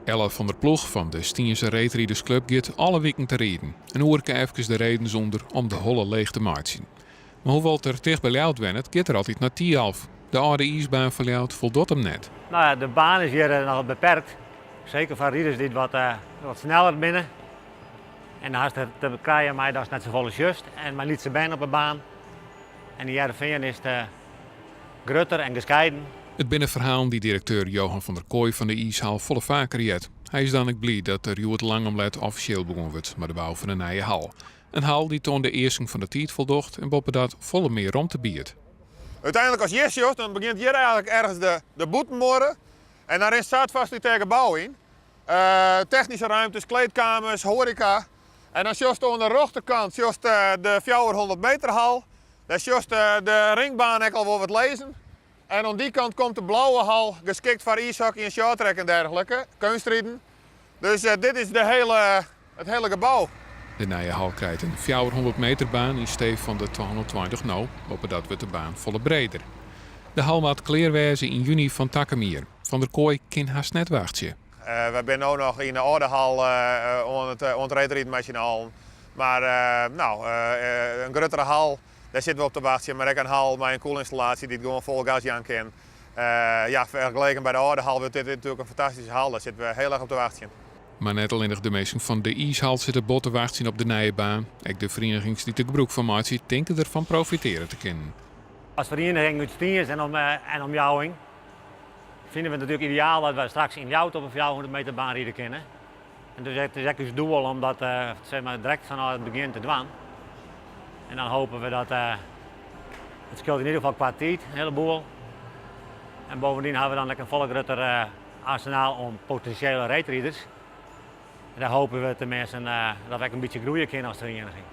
Ella van der Ploeg van de Stiense Reetrieders Club gaat alle weken te rijden. En hoor ik even de reden zonder om de holle leeg te maken. Maar hoewel er dicht bij Ljout wennet, gaat er altijd naar 10:30. De oude ijsbaan van Ljout voldoet hem net. Nou ja, de baan is hier nog beperkt. Zeker van rieders die wat sneller binnen. En dan te krijgen, maar dat is net zo volle just. En maar niet zo been op de baan. En die Heerenveen is de grutter en gescheiden. Het binnen verhaal die directeur Johan van der Kooi van de ijshal volle vaker jet. Hij is dan ook blij dat er Joert Langomlet officieel begonnen wordt met de bouw van een nieuwe hal. Een hal die toon de eerste van de tijd voldocht en boppen dat volle meer om te biedt. Uiteindelijk als je dan begint hier eigenlijk ergens de boetenmoren. En daarin staat facilitaire bouw in. Technische ruimtes, kleedkamers, horeca. En dan just aan de rechterkant just de 400 meter hal. Dat is just de ringbaan ik al wel wat lezen. En aan die kant komt de blauwe hal, geschikt voor ijshockey en shorttrack en dergelijke, kunstrieden. Dus dit is het hele gebouw. De nieuwe hal krijgt een 400 meter baan in steef van de 220 nou, op dat wordt de baan volle breder. De hal maakt kleerwijze in juni van Takkemier. Van der Kooi kan haast net wachtje. We zijn nu nog in de oude hal aan het reetriedmachine. Maar een grotere hal, daar zitten we op te wachten. Maar ook een hal met een koelinstallatie die gewoon vol gas aan kan. Vergeleken bij de oude hal wordt dit natuurlijk een fantastische hal. Daar zitten we heel erg op te wachten. Maar net alleen de meesten van de ijshal zitten bot te wachten op de nieuwe baan. Ook de verenigings die de gebruik van maken, denken ervan profiteren te kunnen. Als vereniging uit Stiens en omjouwing vinden we het natuurlijk ideaal dat we straks in Ljout op een 400 meter baan rijden kunnen. En dus het is echt ons doel om dat zeg maar, direct vanaf het begin te doen. En dan hopen we dat het scheelt in ieder geval qua tijd, een heleboel. En bovendien hebben we dan een volle groter arsenaal om potentiële reetrieders. En daar hopen we tenminste dat we een beetje groeien kunnen als vereniging.